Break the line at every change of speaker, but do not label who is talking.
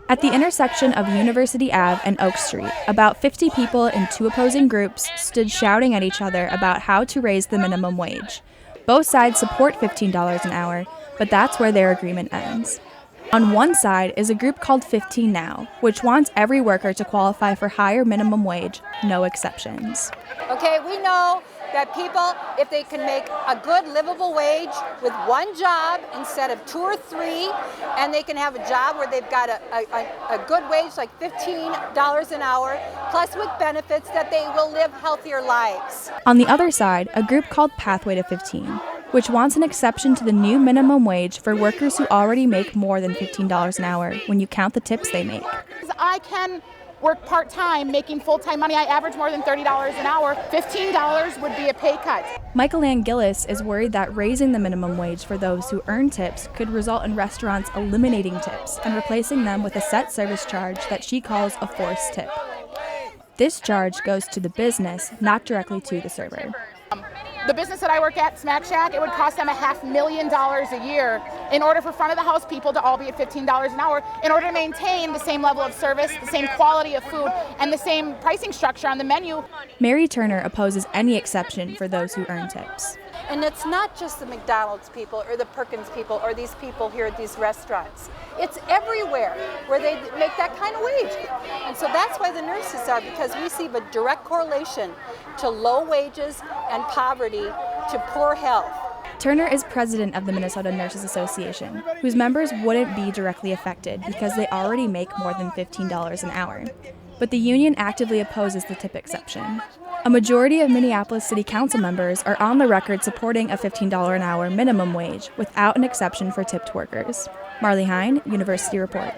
At the intersection of University Ave and Oak Street, about 50 people in two opposing groups stood shouting at each other about how to raise the minimum wage. Both sides support $15 an hour, but that's where their agreement ends. On one side is a group called 15 Now, which wants every worker to qualify for higher minimum wage, no exceptions.
Okay, we know that people, if they can make a good livable wage with one job instead of two or three, and they can have a job where they've got a good wage like $15 an hour, plus with benefits, that they will live healthier lives.
On the other side, a group called Pathway to 15, which wants an exception to the new minimum wage for workers who already make more than $15 an hour when you count the tips they make.
I can work part-time, making full-time money. I average more than $30 an hour. $15 would be a pay cut.
Michael Ann Gillis is worried that raising the minimum wage for those who earn tips could result in restaurants eliminating tips and replacing them with a set service charge that she calls a forced tip. This charge goes to the business, not directly to the server.
The business that I work at, Smack Shack, it would cost them $500,000 a year in order for front of the house people to all be at $15 an hour in order to maintain the same level of service, the same quality of food, and the same pricing structure on the menu.
Mary Turner opposes any exception for those who earn tips.
And it's not just the McDonald's people or the Perkins people or these people here at these restaurants. It's everywhere where they make that kind of wage. And so that's why the nurses are, because we see a direct correlation to low wages and poverty to poor health.
Turner is president of the Minnesota Nurses Association, whose members wouldn't be directly affected because they already make more than $15 an hour. But the union actively opposes the tip exception. A majority of Minneapolis City Council members are on the record supporting a $15 an hour minimum wage without an exception for tipped workers. Marley Hine, University Report.